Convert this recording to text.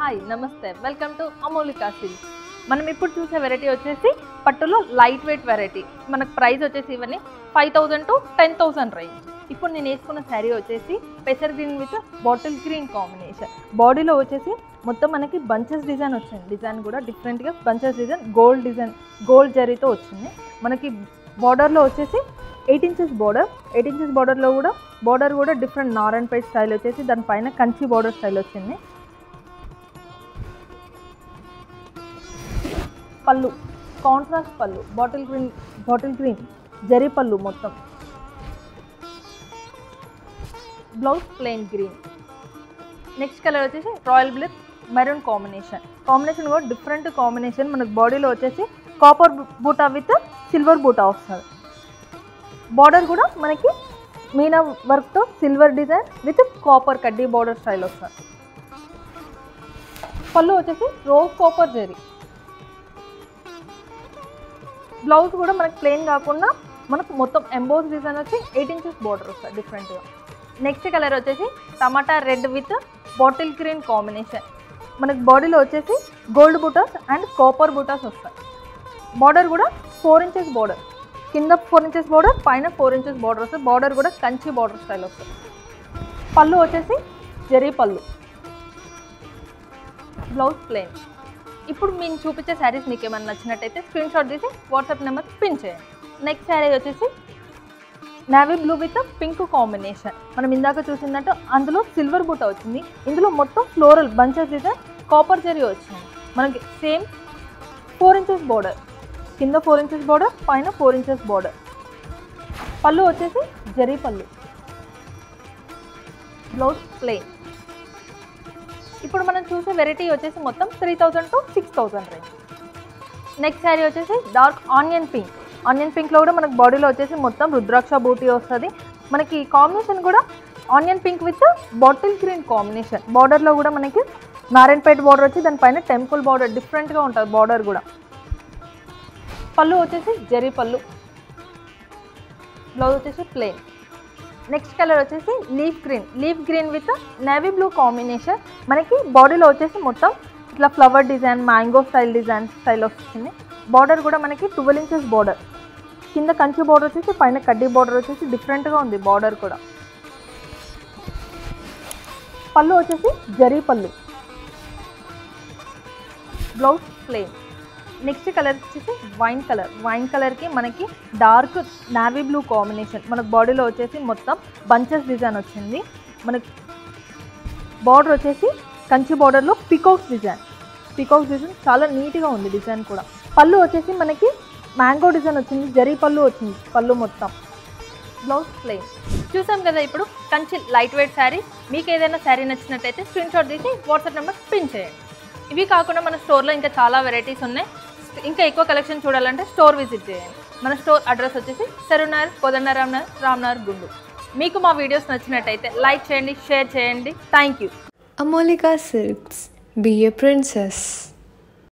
Hi నమస్తే welcome to అమోలికా silks. మనం ఇప్పుడు చూసే వెరైటీ వచ్చేసి పట్టులో లైట్ వెయిట్ వెరైటీ. మనకు ప్రైస్ వచ్చేసి ఇవన్నీ 5000 to 10,000 రేంజ్. ఇప్పుడు నేను వేసుకున్న శారీ వచ్చేసి పెసర్ green with bottle green combination. బాడీలో వచ్చేసి మొత్తం మనకి బంచెస్ డిజైన్ వచ్చింది. డిజైన్ కూడా డిఫరెంట్గా బంచెస్ డిజైన్ డిజైన్ గోల్డ్ జరీతో వచ్చింది. మనకి బార్డర్లో వచ్చేసి 8 inches బార్డర్. 8 inches బార్డర్లో కూడా బార్డర్ కూడా డిఫరెంట్ నారాయణపేట్ స్టైల్ వచ్చేసి దానిపైన కంచి బార్డర్ స్టైల్ వచ్చింది. పళ్ళు కాంట్రాస్ట్ పళ్ళు బాటిల్ గ్రీన్ జరీ పళ్ళు మొత్తం. Blouse plain green. Next colour వచ్చేసి రాయల్ బ్లూ మెరూన్ కాంబినేషన్ కూడా డిఫరెంట్ కాంబినేషన్. మనకు బాడీలో వచ్చేసి కాపర్ బూటా విత్ సిల్వర్ బూటా వస్తుంది. బార్డర్ కూడా మనకి మీనా వర్క్తో సిల్వర్ డిజైన్ విత్ కాపర్ కడ్డీ బార్డర్ స్టైల్ వస్తుంది. పళ్ళు వచ్చేసి రోజ్ కాపర్ జరీ. బ్లౌజ్ కూడా మనకి ప్లెయిన్ కాకుండా మనకు మొత్తం ఎంబోస్ డిజైన్ వచ్చి 8 inches బార్డర్ వస్తుంది డిఫరెంట్గా. నెక్స్ట్ కలర్ వచ్చేసి tomato red with bottle green combination. మనకి బాడీలో వచ్చేసి gold butas and copper butas వస్తాయి. బార్డర్ కూడా 4 inches బార్డర్, కింద 4 inches బార్డర్, పైన 4 inches బార్డర్ వస్తుంది. బార్డర్ కూడా కంచి బార్డర్ స్టైల్ వస్తుంది. పళ్ళు వచ్చేసి జరీ పళ్ళు. Blouse plain. ఇప్పుడు మేము చూపించే శారీస్ మీకు ఏమైనా నచ్చినట్టయితే స్క్రీన్ షాట్ తీసి వాట్సాప్ నెంబర్ పిన్ చేయండి. నెక్స్ట్ శారీ వచ్చేసి navy blue with pink combination. మనం ఇందాక చూసిందంటే అందులో సిల్వర్ బూట వచ్చింది. ఇందులో మొత్తం floral bunches design copper zari వచ్చింది. మనకి సేమ్ 4 inches బార్డర్, కింద 4 inches బార్డర్, పైన 4 inches బార్డర్. పళ్ళు వచ్చేసి జరీ పళ్ళు. Blouse plain. ఇప్పుడు మనం చూసే వెరైటీ వచ్చేసి మొత్తం 3000 to 6000 రేంజ్. నెక్స్ట్ శారీ వచ్చేసి డార్క్ ఆనియన్ పింక్లో కూడా మనకు బాడీలో వచ్చేసి మొత్తం రుద్రాక్ష బూటీ వస్తుంది. మనకి కాంబినేషన్ కూడా onion pink with bottle green combination. బార్డర్లో కూడా మనకి నారాయణపేట బార్డర్ వచ్చి దానిపైన టెంపుల్ బార్డర్ డిఫరెంట్గా ఉంటుంది బార్డర్ కూడా. పళ్ళు వచ్చేసి జరీ పళ్ళు. బ్లౌజ్ వచ్చేసి ప్లెయిన్. నెక్స్ట్ కలర్ వచ్చేసి leaf green with navy blue combination. మనకి బాడీలో వచ్చేసి మొత్తం ఇట్లా ఫ్లవర్ డిజైన్ మ్యాంగో స్టైల్ వస్తుంది. బార్డర్ కూడా మనకి 12 inches బార్డర్, కింద కంచి బార్డర్ వచ్చేసి పైన కడ్డీ బార్డర్ వచ్చేసి డిఫరెంట్గా ఉంది బార్డర్ కూడా. పళ్ళు వచ్చేసి జరీ పళ్ళు. Blouse plain. నెక్స్ట్ కలర్ వచ్చేసి వైన్ కలర్కి మనకి డార్క్ నావీ బ్లూ కాంబినేషన్. మనకు బాడీలో వచ్చేసి మొత్తం బంచెస్ డిజైన్ వచ్చింది. మనకి బార్డర్ వచ్చేసి కంచి బార్డర్లో పీకాక్స్ డిజైన్ చాలా నీట్గా ఉంది డిజైన్ కూడా. పళ్ళు వచ్చేసి మనకి మ్యాంగో డిజైన్ వచ్చింది, జరీ పళ్ళు వచ్చింది పళ్ళు మొత్తం. Blouse plain. చూసాం కదా ఇప్పుడు కంచి లైట్ వెయిట్ శారీ. మీకు ఏదైనా శారీ నచ్చినట్టయితే స్క్రీన్ షాట్ తీసి వాట్సాప్ నెంబర్ పిన్ చేయండి. ఇవి కాకుండా మన స్టోర్లో ఇంకా చాలా వెరైటీస్ ఉన్నాయి. ఇంకా ఎక్కువ కలెక్షన్ చూడాలంటే స్టోర్ విజిట్ చేయండి. మన స్టోర్ అడ్రస్ వచ్చేసి సరూనగర్, కోదండరామ్ నగర్, రామ్నగర్, గుంటూరు. మీకు మా వీడియోస్ నచ్చినట్టయితే లైక్ చేయండి, షేర్ చేయండి. Thank you. Amolika Silks. Be a princess.